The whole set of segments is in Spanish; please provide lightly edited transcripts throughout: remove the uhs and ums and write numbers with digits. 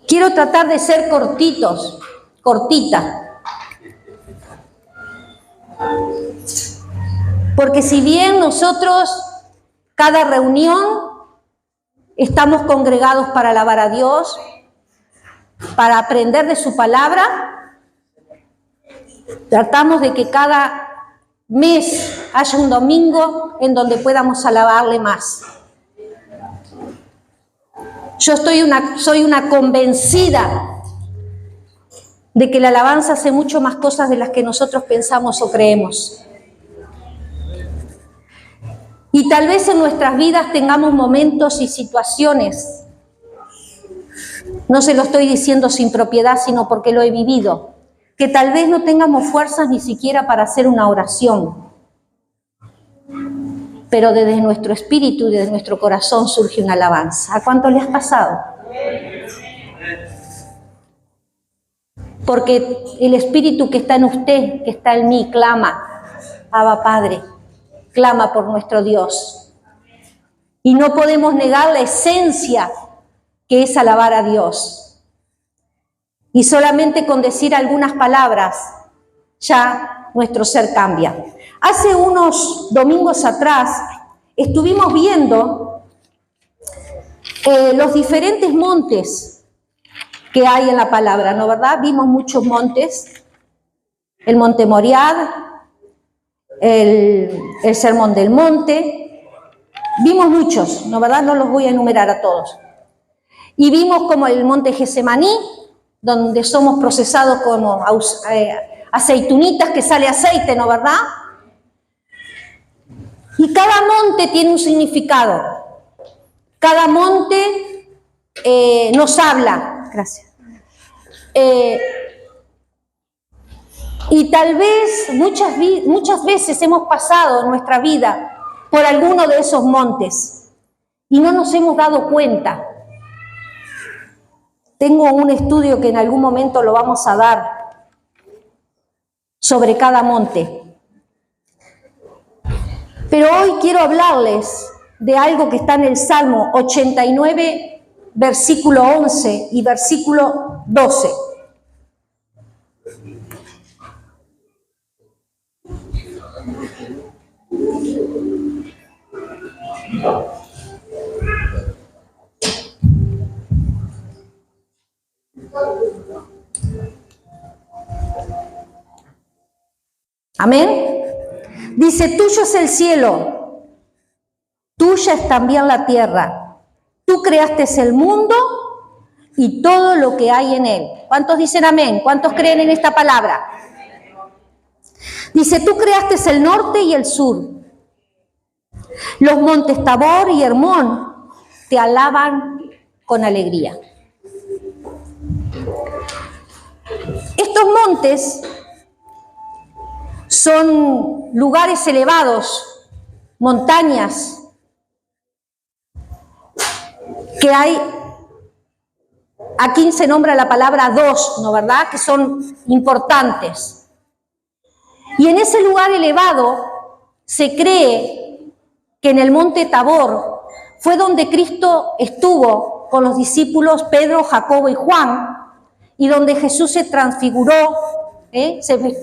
Quiero tratar de ser cortita. Porque si bien nosotros, cada reunión, estamos congregados para alabar a Dios, para aprender de su palabra, tratamos de que cada mes haya un domingo en donde podamos alabarle más. Yo soy una convencida de que la alabanza hace mucho más cosas de las que nosotros pensamos o creemos. Y tal vez en nuestras vidas tengamos momentos y situaciones, no se lo estoy diciendo sin propiedad, sino porque lo he vivido, que tal vez no tengamos fuerzas ni siquiera para hacer una oración. Pero desde nuestro espíritu y desde nuestro corazón surge una alabanza. ¿A cuánto les ha pasado? Porque el espíritu que está en usted, que está en mí, clama, Abba Padre, clama por nuestro Dios. Y no podemos negar la esencia que es alabar a Dios. Y solamente con decir algunas palabras, ya nuestro ser cambia. Hace unos domingos atrás estuvimos viendo los diferentes montes que hay en la palabra, ¿no verdad? Vimos muchos montes, el monte Moriad, el sermón del monte, vimos muchos, ¿no verdad? No los voy a enumerar a todos. Y vimos como el monte Getsemaní, donde somos procesados como aceitunitas que sale aceite, ¿no verdad? Y cada monte tiene un significado. Cada monte nos habla. Gracias. Y tal vez muchas veces hemos pasado en nuestra vida por alguno de esos montes y no nos hemos dado cuenta. Tengo un estudio que en algún momento lo vamos a dar sobre cada monte. Pero hoy quiero hablarles de algo que está en el Salmo 89, versículo 11 y versículo 12. Amén. Dice, tuyo es el cielo, tuya es también la tierra. Tú creaste el mundo y todo lo que hay en él. ¿Cuántos dicen amén? ¿Cuántos creen en esta palabra? Dice, tú creaste el norte y el sur. Los montes Tabor y Hermón te alaban con alegría. Estos montes son lugares elevados, montañas, que hay, aquí se nombra la palabra dos, ¿no verdad? Que son importantes. Y en ese lugar elevado se cree que en el monte Tabor fue donde Cristo estuvo con los discípulos Pedro, Jacobo y Juan, y donde Jesús se transfiguró.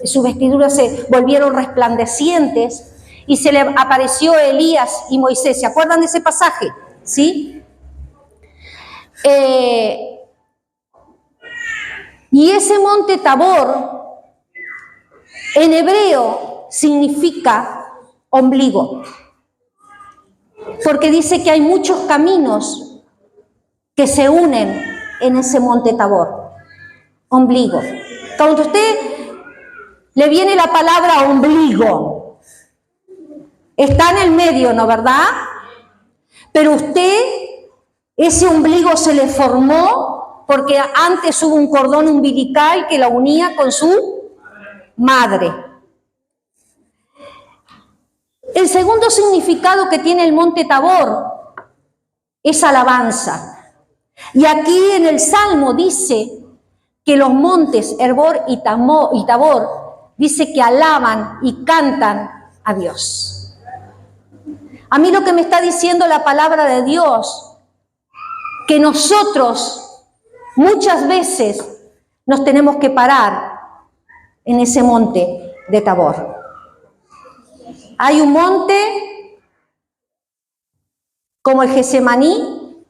Sus vestiduras se volvieron resplandecientes y se le apareció Elías y Moisés. ¿Se acuerdan de ese pasaje? ¿Sí? Y ese monte Tabor en hebreo significa ombligo, porque dice que hay muchos caminos que se unen en ese monte Tabor. Ombligo. Cuando usted le viene la palabra ombligo, está en el medio, ¿no verdad? Pero usted, ese ombligo se le formó porque antes hubo un cordón umbilical que la unía con su madre. El segundo significado que tiene el monte Tabor es alabanza. Y aquí en el Salmo dice que los montes Herbor y Tabor dice que alaban y cantan a Dios. A mí lo que me está diciendo la palabra de Dios, que nosotros muchas veces nos tenemos que parar en ese monte de Tabor. Hay un monte como el Getsemaní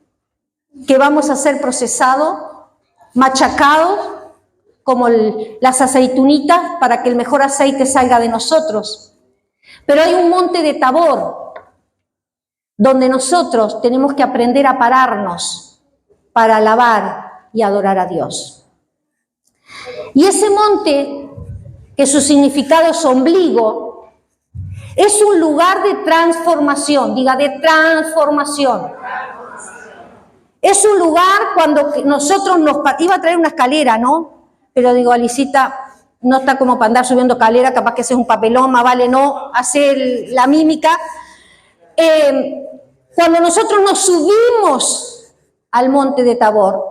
que vamos a ser procesados, machacados como las aceitunitas para que el mejor aceite salga de nosotros. Pero hay un monte de Tabor donde nosotros tenemos que aprender a pararnos para alabar y adorar a Dios. Y ese monte, que su significado es ombligo, es un lugar de transformación, diga, de transformación. Es un lugar cuando nosotros iba a traer una escalera, ¿no? Pero digo, Alicita, no está como para andar subiendo escalera, capaz que ese es un papelón, más vale no hacer la mímica. Cuando nosotros nos subimos al monte de Tabor,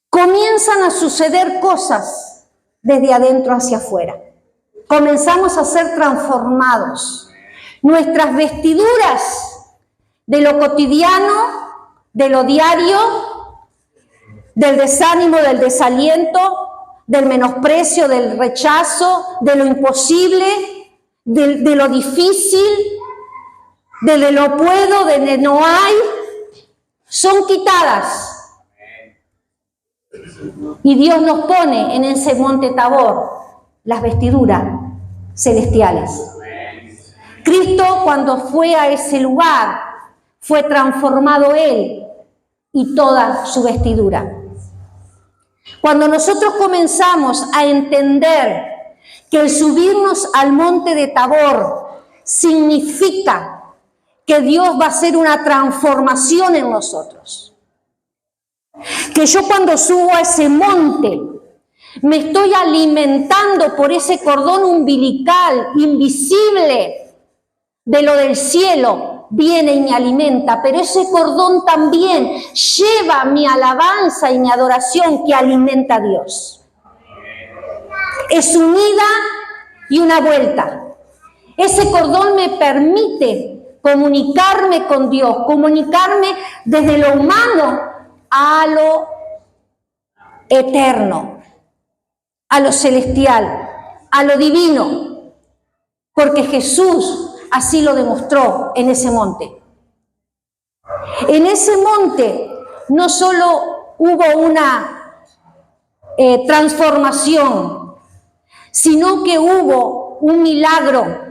comienzan a suceder cosas desde adentro hacia afuera. Comenzamos a ser transformados. Nuestras vestiduras de lo cotidiano, de lo diario, del desánimo, del desaliento, del menosprecio, del rechazo, de lo imposible, de lo difícil, de lo puedo, de no hay, son quitadas. Y Dios nos pone en ese monte Tabor las vestiduras celestiales. Cristo, cuando fue a ese lugar, fue transformado Él y toda su vestidura. Cuando nosotros comenzamos a entender que el subirnos al monte de Tabor significa que Dios va a hacer una transformación en nosotros. Que yo cuando subo a ese monte me estoy alimentando por ese cordón umbilical invisible de lo del cielo, viene y me alimenta, pero ese cordón también lleva mi alabanza y mi adoración que alimenta a Dios. Es un ida y una vuelta. Ese cordón me permite comunicarme con Dios, comunicarme desde lo humano a lo eterno, a lo celestial, a lo divino, porque Jesús así lo demostró en ese monte. En ese monte no solo hubo una transformación, sino que hubo un milagro.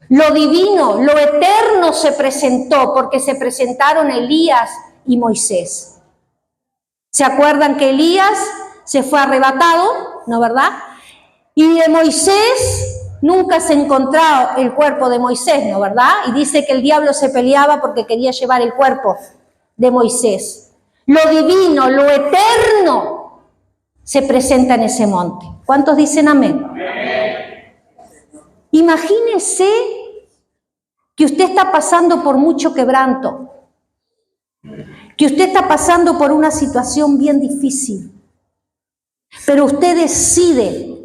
Lo divino, lo eterno se presentó, porque se presentaron Elías y Moisés. ¿Se acuerdan que Elías se fue arrebatado, no verdad? Y de Moisés nunca se encontró el cuerpo de Moisés, ¿no verdad? Y dice que el diablo se peleaba porque quería llevar el cuerpo de Moisés. Lo divino, lo eterno se presenta en ese monte. ¿Cuántos dicen amén? Amén. Imagínese que usted está pasando por mucho quebranto, que usted está pasando por una situación bien difícil, pero usted decide.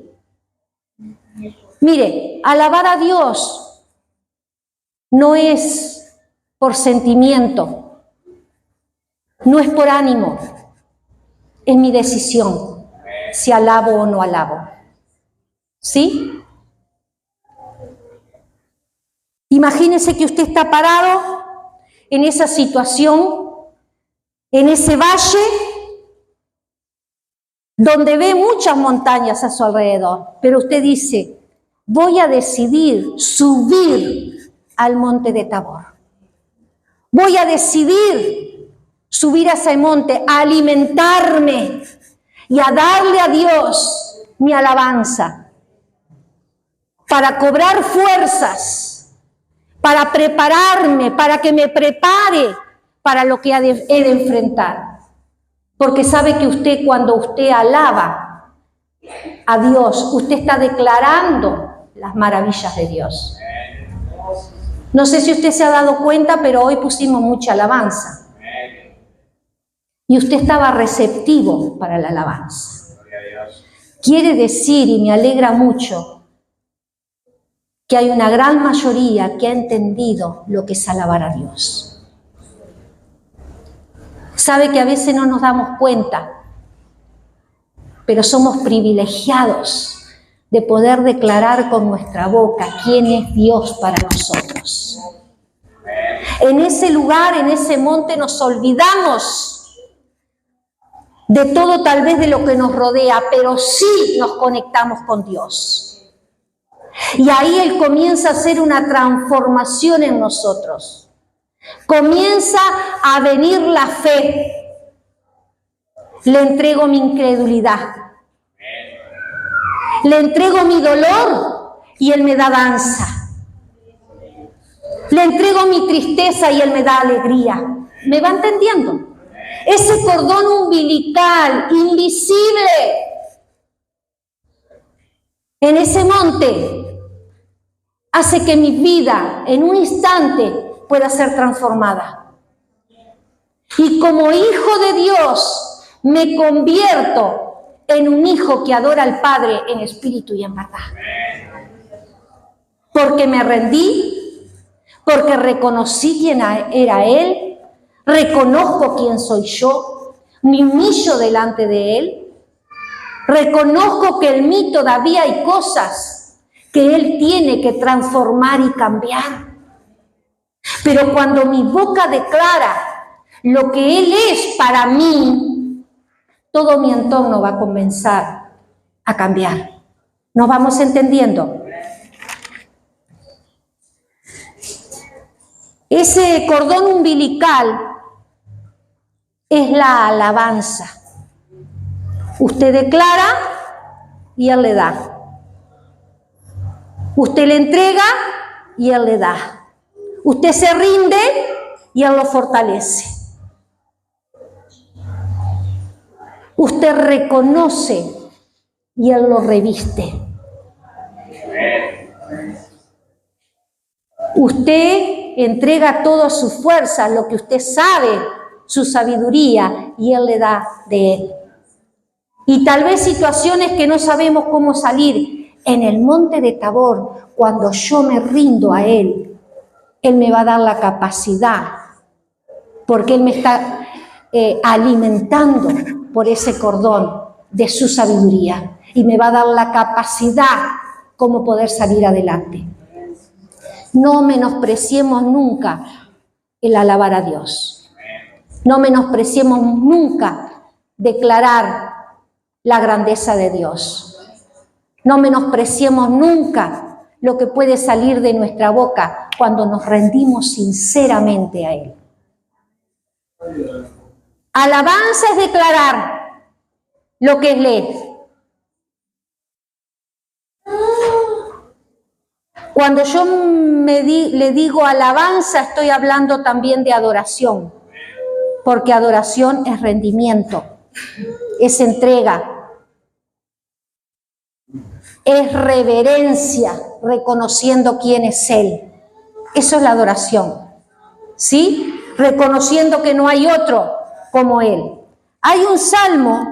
Mire, alabar a Dios no es por sentimiento, no es por ánimo, es mi decisión, si alabo o no alabo. ¿Sí? Imagínese que usted está parado en esa situación, en ese valle, donde ve muchas montañas a su alrededor, pero usted dice, voy a decidir subir al monte de Tabor. Voy a decidir subir a ese monte, a alimentarme y a darle a Dios mi alabanza, para cobrar fuerzas, para prepararme, para que me prepare para lo que he de enfrentar. Porque sabe que usted, cuando usted alaba a Dios, usted está declarando las maravillas de Dios. No sé si usted se ha dado cuenta, pero hoy pusimos mucha alabanza. Y usted estaba receptivo para la alabanza. Quiere decir, y me alegra mucho, que hay una gran mayoría que ha entendido lo que es alabar a Dios. Sabe que a veces no nos damos cuenta, pero somos privilegiados de poder declarar con nuestra boca quién es Dios para nosotros. En ese lugar, en ese monte, nos olvidamos de todo, tal vez de lo que nos rodea, pero sí nos conectamos con Dios. Y ahí Él comienza a hacer una transformación en nosotros. Comienza a venir la fe. Le entrego mi incredulidad. Le entrego mi dolor y Él me da danza. Le entrego mi tristeza y Él me da alegría. ¿Me va entendiendo? Ese cordón umbilical, invisible, en ese monte, hace que mi vida en un instante pueda ser transformada. Y como hijo de Dios, me convierto en un hijo que adora al Padre en espíritu y en verdad. Porque me rendí, porque reconocí quién era Él, reconozco quién soy yo, me humillo delante de Él, reconozco que en mí todavía hay cosas que Él tiene que transformar y cambiar. Pero cuando mi boca declara lo que Él es para mí, todo mi entorno va a comenzar a cambiar. ¿Nos vamos entendiendo? Ese cordón umbilical es la alabanza. Usted declara y Él le da. Usted le entrega y Él le da. Usted se rinde y Él lo fortalece. Usted reconoce y Él lo reviste. Usted entrega toda su fuerza, lo que usted sabe, su sabiduría, y Él le da de Él. Y tal vez situaciones que no sabemos cómo salir. En el monte de Tabor, cuando yo me rindo a Él, Él me va a dar la capacidad, porque Él me está alimentando por ese cordón de su sabiduría, y me va a dar la capacidad como poder salir adelante. No menospreciemos nunca el alabar a Dios. No menospreciemos nunca declarar la grandeza de Dios. No menospreciemos nunca lo que puede salir de nuestra boca cuando nos rendimos sinceramente a Él. Alabanza es declarar lo que Él es. Cuando yo le digo alabanza, estoy hablando también de adoración, porque adoración es rendimiento, es entrega, es reverencia, reconociendo quién es Él. Eso es la adoración, ¿sí? Reconociendo que no hay otro como Él. Hay un salmo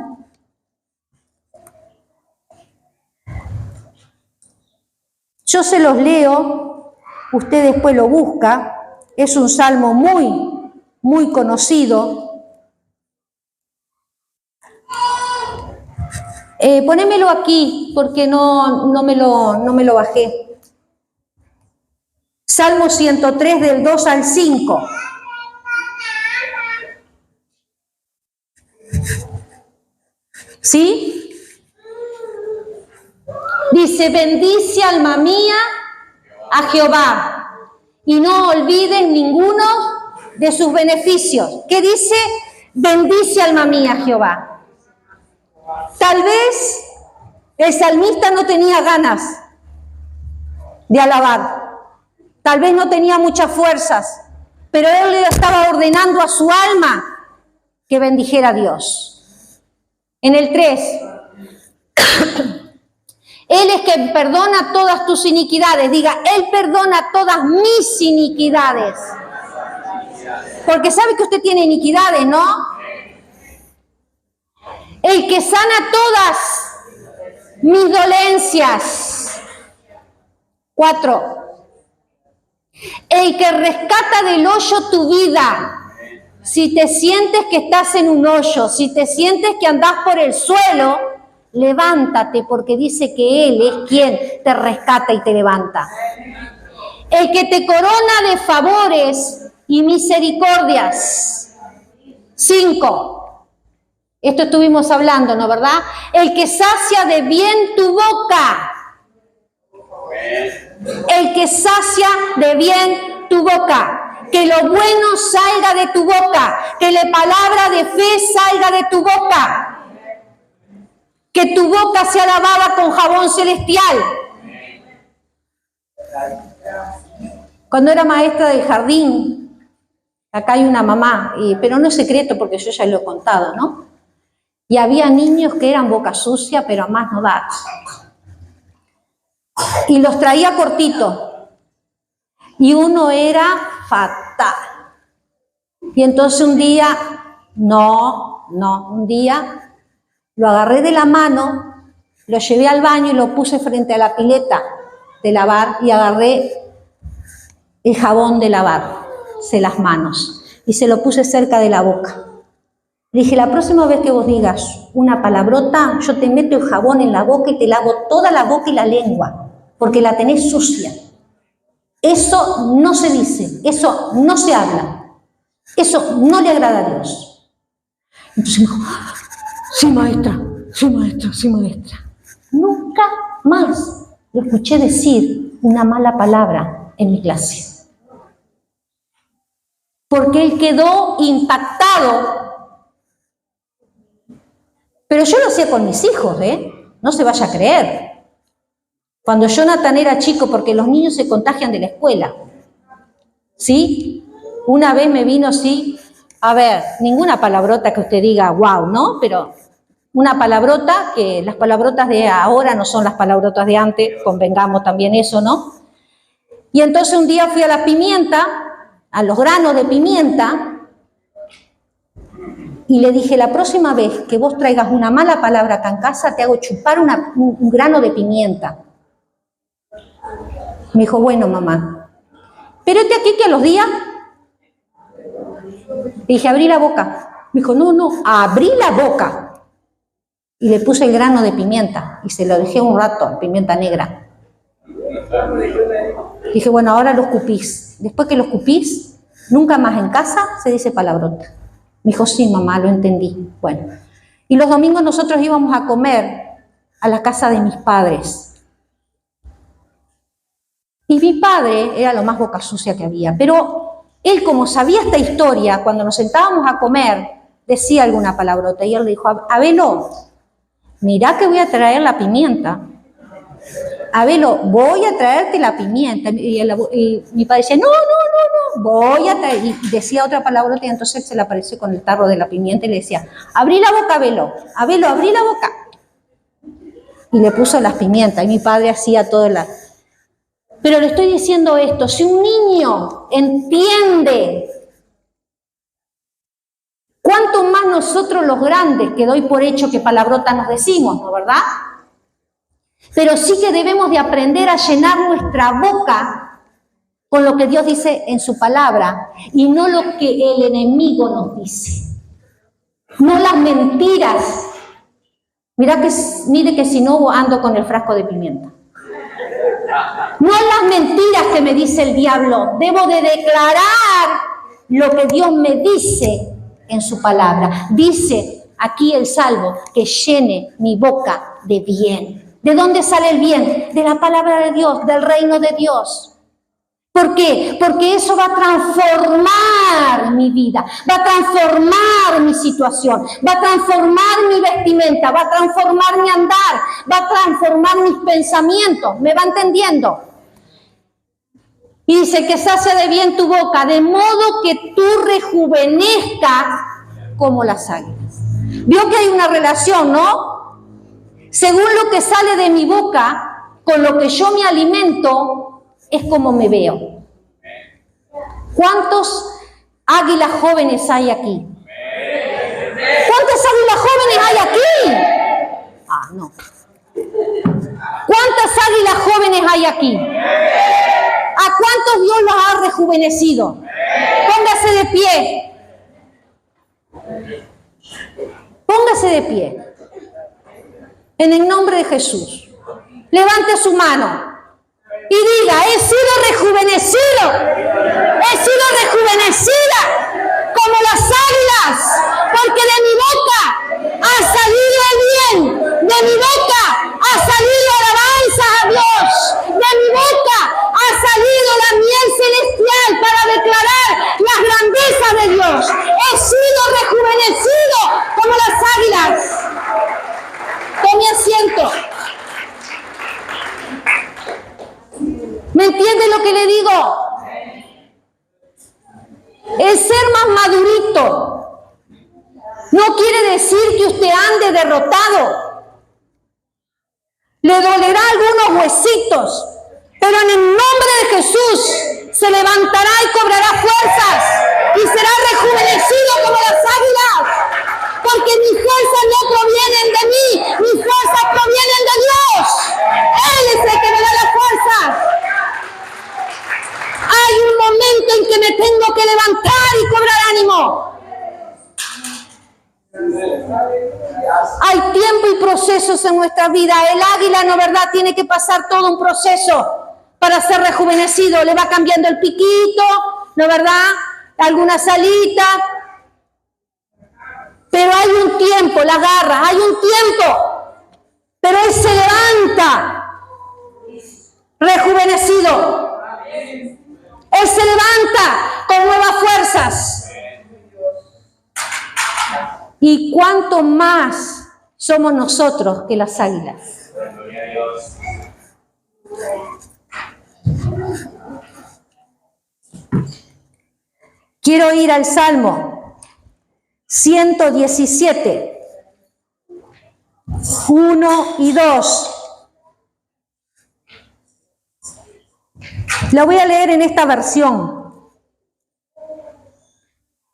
yo se los leo, usted después lo busca, es un salmo muy conocido. Ponémelo aquí, porque no me lo bajé. Salmo 103, del 2 al 5. ¿Sí? Dice, bendice alma mía a Jehová y no olvides ninguno de sus beneficios. ¿Qué dice? Bendice alma mía a Jehová. Tal vez el salmista no tenía ganas de alabar. Tal vez no tenía muchas fuerzas, pero él le estaba ordenando a su alma que bendijera a Dios. En el 3... Él es quien perdona todas tus iniquidades. Diga, Él perdona todas mis iniquidades. Porque sabe que usted tiene iniquidades, ¿no? El que sana todas mis dolencias. 4. El que rescata del hoyo tu vida. Si te sientes que estás en un hoyo, si te sientes que andás por el suelo, levántate, porque dice que Él es quien te rescata y te levanta. El que te corona de favores y misericordias. 5. Esto estuvimos hablando, ¿no, verdad? El que sacia de bien tu boca. El que sacia de bien tu boca. Que lo bueno salga de tu boca. Que la palabra de fe salga de tu boca. Que tu boca sea lavada con jabón celestial. Cuando era maestra del jardín, acá hay una mamá, pero no es secreto porque yo ya lo he contado, ¿no? Y había niños que eran boca sucia, pero a más no dar. Y los traía cortito. Y uno era fatal. Y entonces un día, un día lo agarré de la mano, lo llevé al baño y lo puse frente a la pileta de lavar y agarré el jabón de lavarse las manos y se lo puse cerca de la boca. Le dije, la próxima vez que vos digas una palabrota, yo te meto el jabón en la boca y te lavo toda la boca y la lengua, porque la tenés sucia. Eso no se dice, eso no se habla, eso no le agrada a Dios. Entonces me dijo, sí maestra, sí maestra, sí maestra. Nunca más lo escuché decir una mala palabra en mi clase. Porque él quedó impactado. Pero yo lo hacía con mis hijos, no se vaya a creer. Cuando Jonathan era chico, porque los niños se contagian de la escuela, ¿sí? Una vez me vino así, a ver, ninguna palabrota que usted diga, wow, ¿no? Pero una palabrota, que las palabrotas de ahora no son las palabrotas de antes, convengamos también eso, ¿no? Y entonces un día fui a la pimienta, a los granos de pimienta, y le dije, la próxima vez que vos traigas una mala palabra acá en casa, te hago chupar un grano de pimienta. Me dijo, bueno, mamá. Pero aquí que a los días. Le dije, abrí la boca. Me dijo, no, abrí la boca. Y le puse el grano de pimienta y se lo dejé un rato, pimienta negra. Dije, bueno, ahora lo escupís. Después que lo escupís, nunca más en casa se dice palabrota. Me dijo, sí, mamá, lo entendí. Bueno, y los domingos nosotros íbamos a comer a la casa de mis padres. Y mi padre era lo más boca sucia que había, pero él, como sabía esta historia, cuando nos sentábamos a comer, decía alguna palabrota. Y él le dijo, Abelo, mirá que voy a traer la pimienta. Abelo, voy a traerte la pimienta. Y mi padre decía, no, voy a traer. Y decía otra palabrota y entonces él se le apareció con el tarro de la pimienta y le decía, abrí la boca, Abelo, abrí la boca. Y le puso las pimientas y mi padre hacía todo la... Pero le estoy diciendo esto, si un niño entiende, ¿cuánto más nosotros los grandes, que doy por hecho que palabrotas nos decimos, ¿no verdad? Pero sí que debemos de aprender a llenar nuestra boca con lo que Dios dice en su palabra y no lo que el enemigo nos dice. No las mentiras. Mire que si no ando con el frasco de pimienta. No las mentiras que me dice el diablo. Debo de declarar lo que Dios me dice en su palabra. Dice aquí el salvo que llene mi boca de bien. ¿De dónde sale el bien? De la palabra de Dios, del reino de Dios. ¿Por qué? Porque eso va a transformar mi vida, va a transformar mi situación, va a transformar mi vestimenta, va a transformar mi andar, va a transformar mis pensamientos. ¿Me va entendiendo? Y dice que sacia de bien tu boca, de modo que tú rejuvenezcas como las águilas. Vio que hay una relación, ¿no? Según lo que sale de mi boca, con lo que yo me alimento, es como me veo. ¿Cuántos águilas jóvenes hay aquí? ¿Cuántas águilas jóvenes hay aquí? Ah, no. ¿Cuántas águilas jóvenes hay aquí? ¿A cuántos Dios los ha rejuvenecido? Póngase de pie. de pie. En el nombre de Jesús. Levante su mano y diga, he sido rejuvenecido. He sido rejuvenecida como las águilas, porque de mi boca ha salido el bien. De mi boca ha salido alabanza a Dios. De mi boca ha salido la miel celestial para declarar la grandeza de Dios. He sido rejuvenecido como las águilas. Tome asiento. ¿Me entiende lo que le digo? El ser más madurito no quiere decir que usted ande derrotado. Le dolerá algunos huesitos, pero en el nombre de Jesús se levantará y cobrará fuerzas y será rejuvenecido como las águilas. Porque mis fuerzas no provienen de mí, mis fuerzas provienen de Dios. Él es el que me da la fuerza. Hay un momento en que me tengo que levantar y cobrar ánimo. Hay tiempo y procesos en nuestra vida. El águila, ¿no verdad?, tiene que pasar todo un proceso para ser rejuvenecido. Le va cambiando el piquito, ¿no verdad?, algunas alitas. Pero hay un tiempo, la garra, hay un tiempo. Pero él se levanta rejuvenecido. Él se levanta con nuevas fuerzas. ¿Y cuánto más somos nosotros que las águilas? Quiero ir al Salmo 117, 1 y 2. La voy a leer en esta versión.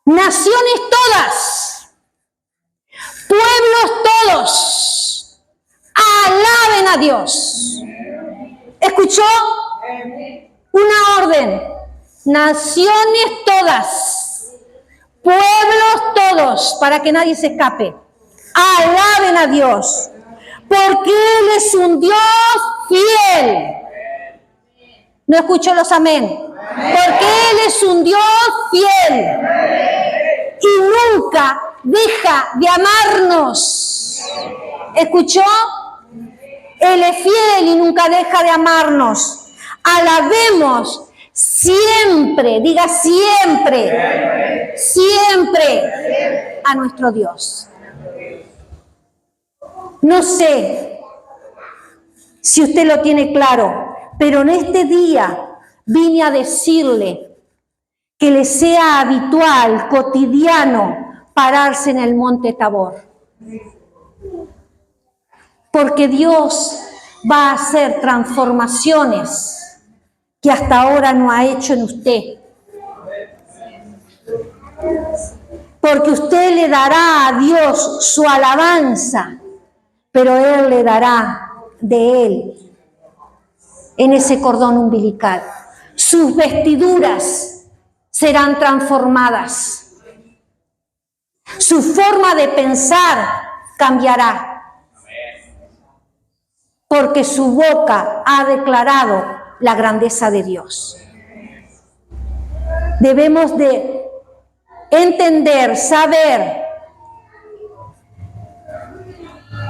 Naciones todas, pueblos todos, alaben a Dios. ¿Escuchó? Una orden. Naciones todas, pueblos todos, para que nadie se escape. Alaben a Dios, porque Él es un Dios fiel. No escucho los amén. Porque Él es un Dios fiel. Y nunca deja de amarnos. ¿Escuchó? Él es fiel y nunca deja de amarnos. Alabemos siempre, diga siempre, siempre a nuestro Dios. No sé si usted lo tiene claro, pero en este día vine a decirle que le sea habitual, cotidiano, pararse en el monte Tabor. Porque Dios va a hacer transformaciones que hasta ahora no ha hecho en usted. Porque usted le dará a Dios su alabanza, pero Él le dará de Él en ese cordón umbilical. Sus vestiduras serán transformadas. Su forma de pensar cambiará. Porque su boca ha declarado la grandeza de Dios. Debemos de entender, saber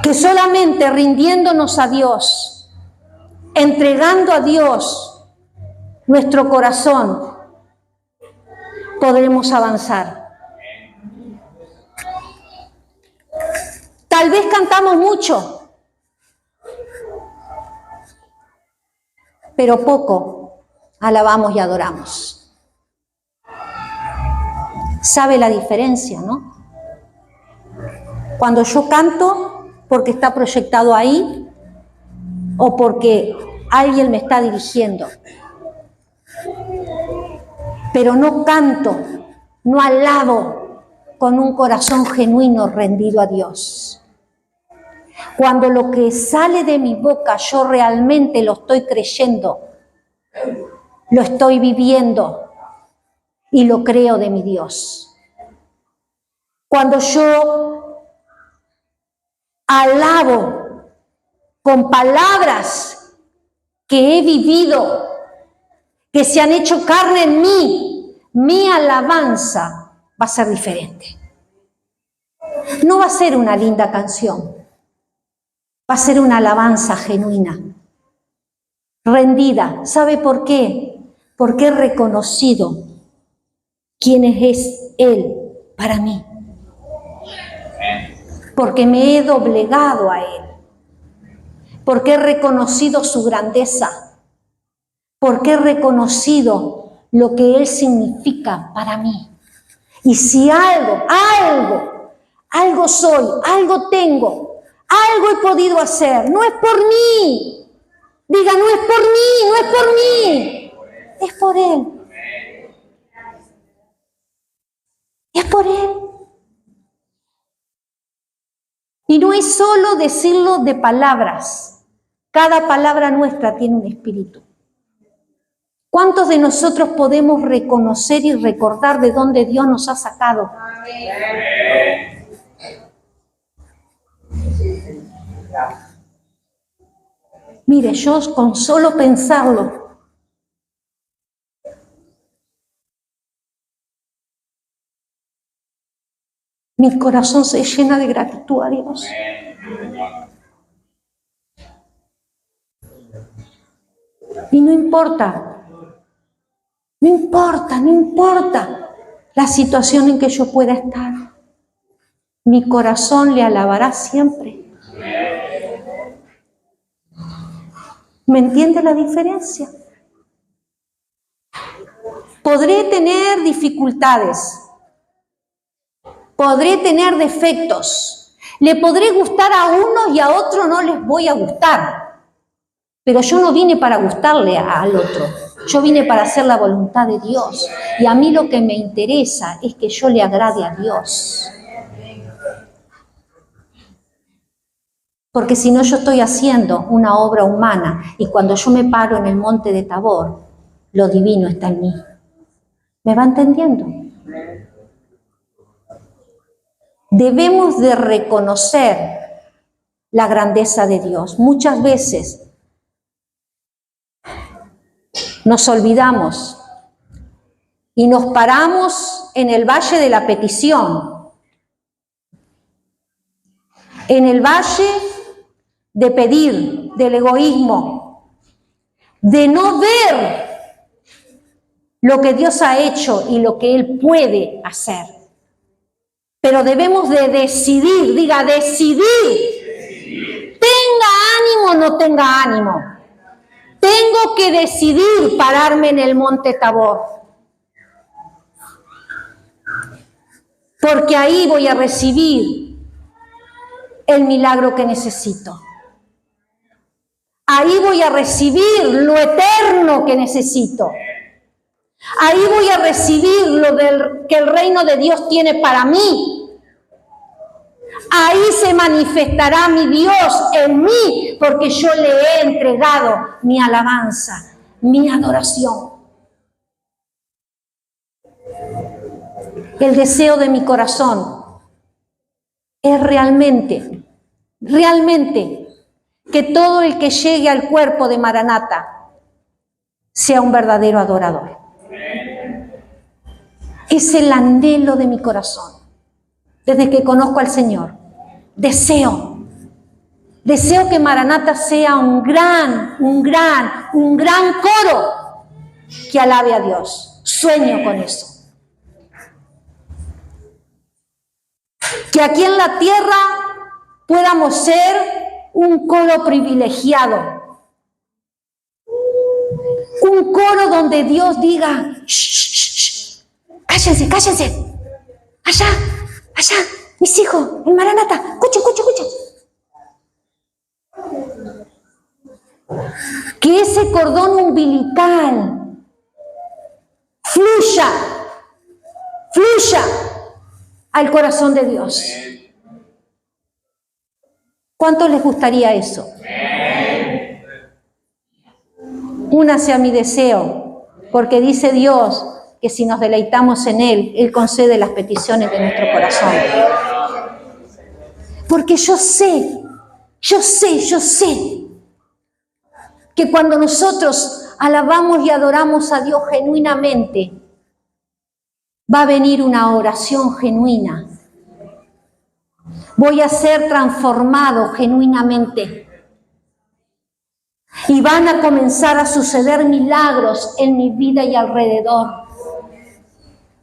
que solamente rindiéndonos a Dios, entregando a Dios nuestro corazón, podremos avanzar. Tal vez cantamos mucho, pero poco alabamos y adoramos. ¿Sabe la diferencia, no? Cuando yo canto porque está proyectado ahí o porque alguien me está dirigiendo. Pero no canto, no alabo con un corazón genuino rendido a Dios. Cuando lo que sale de mi boca yo realmente lo estoy creyendo, lo estoy viviendo y lo creo de mi Dios. Cuando yo alabo con palabras que he vivido, que se han hecho carne en mí, mi alabanza va a ser diferente. No va a ser una linda canción, va a ser una alabanza genuina, rendida. ¿Sabe por qué? Porque he reconocido quién es Él para mí. Porque me he doblegado a Él. Porque he reconocido su grandeza. Porque he reconocido lo que Él significa para mí. Y si algo soy, algo tengo, algo he podido hacer, no es por mí. Diga, no es por mí, no es por mí. Es por Él. Es por Él. Y no es solo decirlo de palabras. Cada palabra nuestra tiene un espíritu. ¿Cuántos de nosotros podemos reconocer y recordar de dónde Dios nos ha sacado? Mire, yo con solo pensarlo, mi corazón se llena de gratitud a Dios. Y no importa la situación en que yo pueda estar. Mi corazón le alabará siempre. ¿Me entiende la diferencia? Podré tener dificultades, podré tener defectos, le podré gustar a unos y a otros no les voy a gustar. Pero yo no vine para gustarle al otro, yo vine para hacer la voluntad de Dios. Y a mí lo que me interesa es que yo le agrade a Dios. Porque si no, yo estoy haciendo una obra humana y cuando yo me paro en el monte de Tabor, lo divino está en mí. ¿Me va entendiendo? Debemos de reconocer la grandeza de Dios. Muchas veces nos olvidamos y nos paramos en el valle de la petición, en el valle de pedir, del egoísmo, de no ver lo que Dios ha hecho y lo que Él puede hacer. Pero debemos de decidir, diga, decidir. Tenga ánimo o no tenga ánimo. Tengo que decidir pararme en el monte Tabor. Porque ahí voy a recibir el milagro que necesito. Ahí voy a recibir lo eterno que necesito. Ahí voy a recibir lo que el reino de Dios tiene para mí. Ahí se manifestará mi Dios en mí, porque yo le he entregado mi alabanza, mi adoración. El deseo de mi corazón es realmente que todo el que llegue al cuerpo de Maranata sea un verdadero adorador. Es el anhelo de mi corazón. Desde que conozco al Señor, deseo que Maranata sea un gran coro que alabe a Dios. Sueño con eso. Que aquí en la tierra podamos ser un coro privilegiado. Un coro donde Dios diga, shh, cállense. Allá, mis hijos, en Maranata, escuchen. Que ese cordón umbilical fluya al corazón de Dios. ¿Cuánto les gustaría eso? Únase a mi deseo, porque dice Dios que si nos deleitamos en Él, Él concede las peticiones de nuestro corazón. Porque yo sé Yo sé que cuando nosotros alabamos y adoramos a Dios genuinamente, va a venir una oración genuina. Voy a ser transformado genuinamente. Y van a comenzar a suceder milagros en mi vida y alrededor.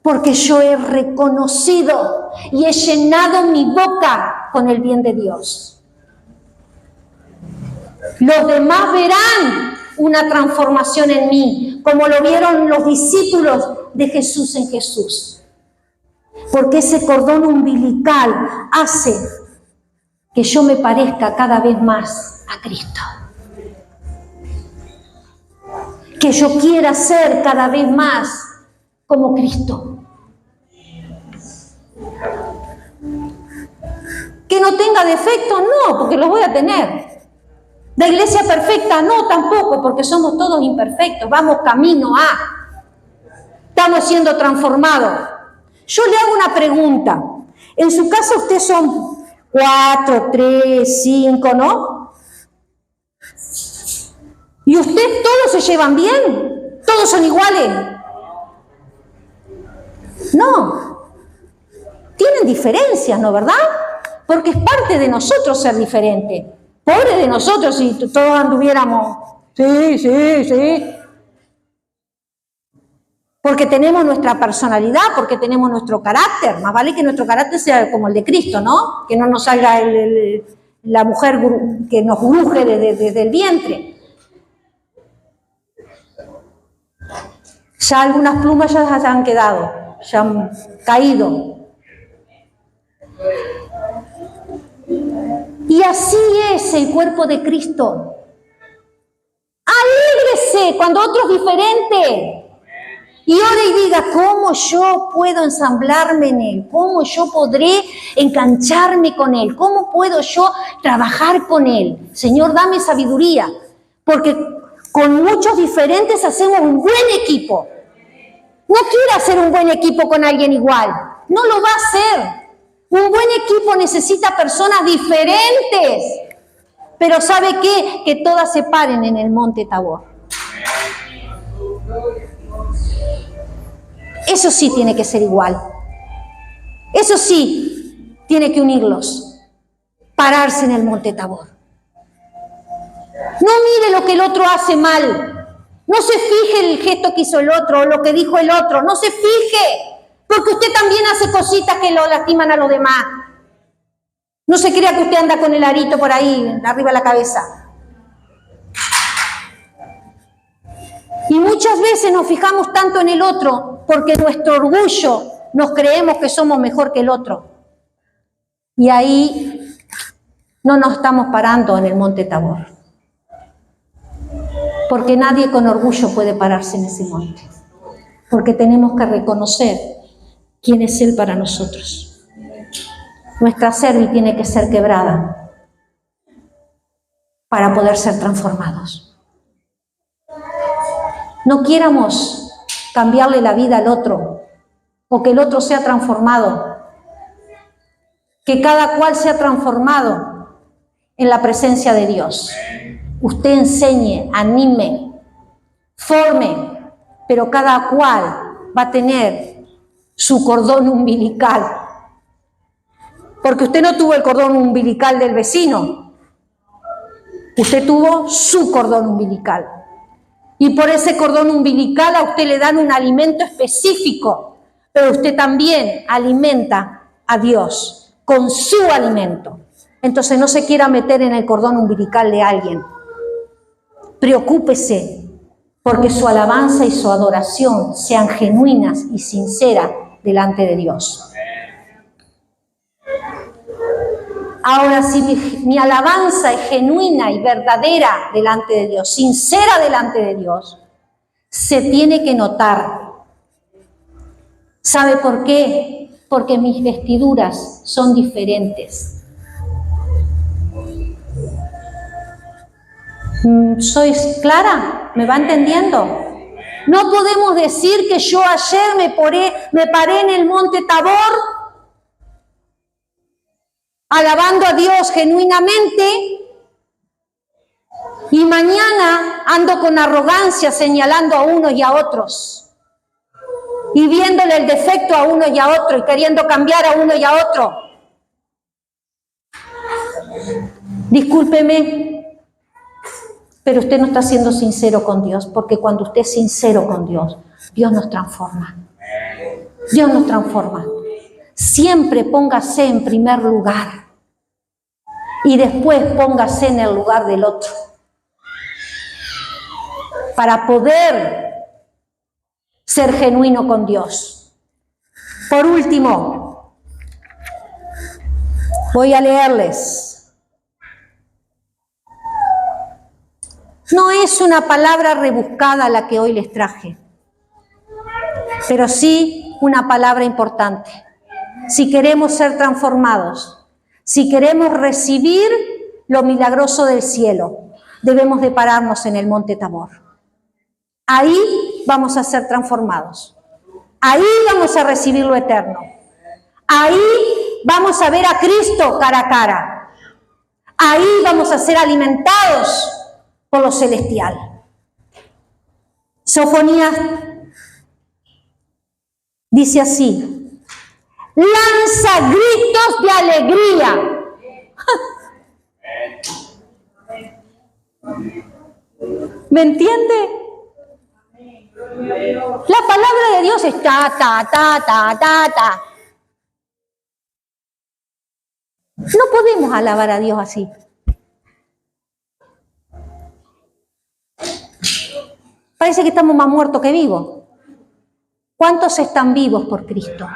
Porque yo he reconocido y he llenado mi boca con el bien de Dios. Los demás verán una transformación en mí, como lo vieron los discípulos de Jesús en Jesús. Porque ese cordón umbilical hace que yo me parezca cada vez más a Cristo. Que yo quiera ser cada vez más como Cristo. Que no tenga defectos, no, porque los voy a tener. La iglesia perfecta, no, tampoco, porque somos todos imperfectos, vamos camino a. Estamos siendo transformados. Yo le hago una pregunta. En su casa ustedes son 4, 3, 5, ¿no? ¿Y ustedes todos se llevan bien? ¿Todos son iguales? No. Tienen diferencias, ¿no, verdad? Porque es parte de nosotros ser diferente. Pobre de nosotros si todos anduviéramos. Sí. Porque tenemos nuestra personalidad, porque tenemos nuestro carácter. Más vale que nuestro carácter sea como el de Cristo, ¿no? Que no nos salga la mujer que nos bruje desde el vientre. Ya algunas plumas ya se han quedado, ya han caído. Y así es el cuerpo de Cristo. Alégrese cuando otro es diferente. Y ore y diga, ¿cómo yo puedo ensamblarme en Él? ¿Cómo yo podré engancharme con Él? ¿Cómo puedo yo trabajar con Él? Señor, dame sabiduría. Porque con muchos diferentes hacemos un buen equipo. No quiere hacer un buen equipo con alguien igual. No lo va a hacer. Un buen equipo necesita personas diferentes. Pero ¿sabe qué? Que todas se paren en el monte Tabor. Eso sí tiene que ser igual. Eso sí tiene que unirlos. Pararse en el monte Tabor. No mire lo que el otro hace mal. No se fije el gesto que hizo el otro o lo que dijo el otro. No se fije. Porque usted también hace cositas que lo lastiman a los demás. No se crea que usted anda con el arito por ahí, arriba de la cabeza. Y muchas veces nos fijamos tanto en el otro porque nuestro orgullo nos creemos que somos mejor que el otro. Y ahí no nos estamos parando en el monte Tabor. Porque nadie con orgullo puede pararse en ese monte. Porque tenemos que reconocer quién es Él para nosotros. Nuestra cerviz tiene que ser quebrada para poder ser transformados. No quieramos cambiarle la vida al otro o que el otro sea transformado. Que cada cual sea transformado en la presencia de Dios. Usted enseñe, anime, forme, pero cada cual va a tener su cordón umbilical. Porque usted no tuvo el cordón umbilical del vecino. Usted tuvo su cordón umbilical. Y por ese cordón umbilical a usted le dan un alimento específico, pero usted también alimenta a Dios con su alimento. Entonces no se quiera meter en el cordón umbilical de alguien. Preocúpese porque su alabanza y su adoración sean genuinas y sinceras delante de Dios. Ahora, si mi alabanza es genuina y verdadera delante de Dios, sincera delante de Dios, se tiene que notar. ¿Sabe por qué? Porque mis vestiduras son diferentes. ¿Sois clara? ¿Me va entendiendo? No podemos decir que yo ayer me paré en el monte Tabor alabando a Dios genuinamente Y mañana ando con arrogancia señalando a unos y a otros. Y viéndole el defecto a uno y a otro y queriendo cambiar a uno y a otro. Discúlpeme, pero usted no está siendo sincero con Dios, porque cuando usted es sincero con Dios, Dios nos transforma. Dios nos transforma. Siempre póngase en primer lugar y después póngase en el lugar del otro. Para poder ser genuino con Dios. Por último, voy a leerles. No es una palabra rebuscada la que hoy les traje, pero sí una palabra importante. Si queremos ser transformados, si queremos recibir lo milagroso del cielo, debemos de pararnos en el monte Tabor. Ahí vamos a ser transformados. Ahí vamos a recibir lo eterno. Ahí vamos a ver a Cristo cara a cara. Ahí vamos a ser alimentados por lo celestial. Sofonías dice así: lanza gritos de alegría. ¿Me entiende? La palabra de Dios es ta, ta, ta, ta, ta, ta. No podemos alabar a Dios así. Parece que estamos más muertos que vivos. ¿Cuántos están vivos por Cristo?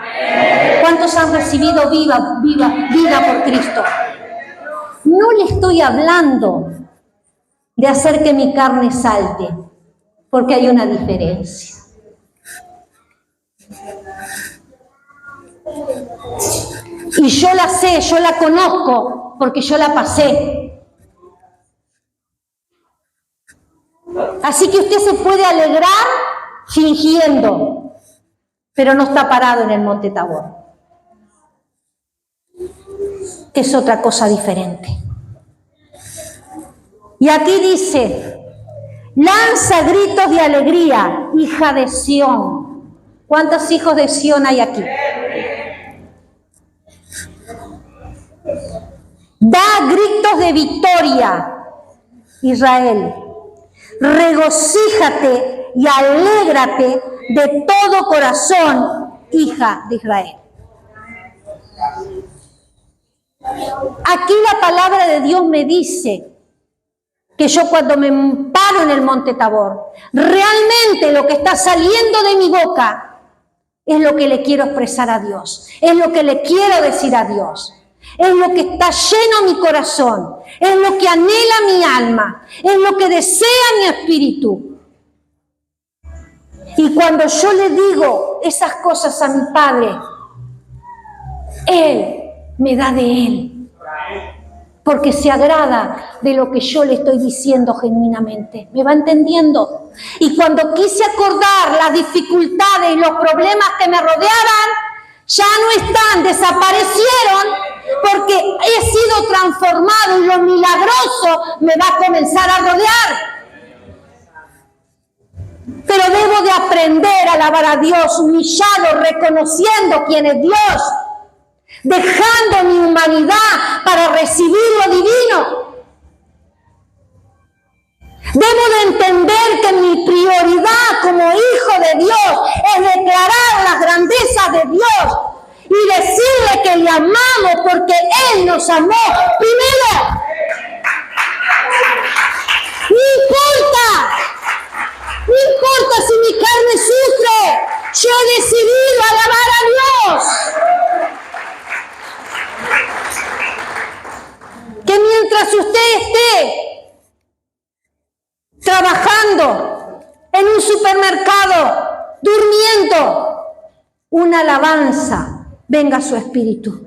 ¿Cuántos han recibido vida por Cristo? No le estoy hablando de hacer que mi carne salte, porque hay una diferencia. Y yo la sé, yo la conozco, porque yo la pasé. Así que usted se puede alegrar fingiendo, pero no está parado en el monte Tabor, que es otra cosa diferente. Y aquí dice: lanza gritos de alegría, hija de Sión. ¿Cuántos hijos de Sión hay aquí? Da gritos de victoria, Israel. Regocíjate y alégrate de todo corazón, hija de Israel. Aquí la palabra de Dios me dice que yo cuando me paro en el monte Tabor, realmente lo que está saliendo de mi boca es lo que le quiero expresar a Dios, es lo que le quiero decir a Dios, es lo que está lleno mi corazón, es lo que anhela mi alma, es lo que desea mi espíritu. Y cuando yo le digo esas cosas a mi Padre, Él me da de Él, porque se agrada de lo que yo le estoy diciendo genuinamente. ¿Me va entendiendo? Y cuando quise acordar las dificultades y los problemas que me rodeaban, ya no están, desaparecieron, porque he sido transformado y lo milagroso me va a comenzar a rodear. Pero debo de aprender a alabar a Dios, humillado, reconociendo quién es Dios, dejando mi humanidad para recibir lo divino. Debo de entender que mi prioridad como hijo de Dios es declarar las grandezas de Dios y decirle que le amamos porque Él nos amó primero. No importa si mi carne sufre, yo he decidido alabar a Dios. Que mientras usted esté trabajando en un supermercado, durmiendo, una alabanza venga a su espíritu.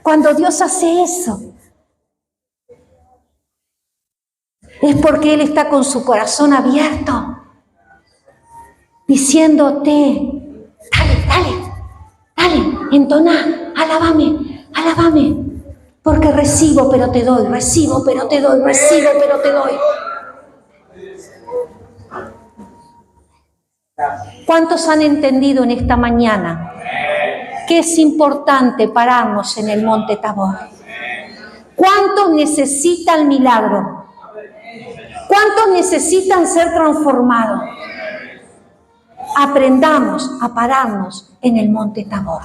Cuando Dios hace eso, es porque Él está con su corazón abierto, diciéndote: dale, entoná, alábame. Porque recibo, pero te doy, recibo, pero te doy, recibo, pero te doy. ¿Cuántos han entendido en esta mañana que es importante pararnos en el monte Tabor? ¿Cuántos necesitan milagro? ¿Cuántos necesitan ser transformados? Aprendamos a pararnos en el monte Tabor.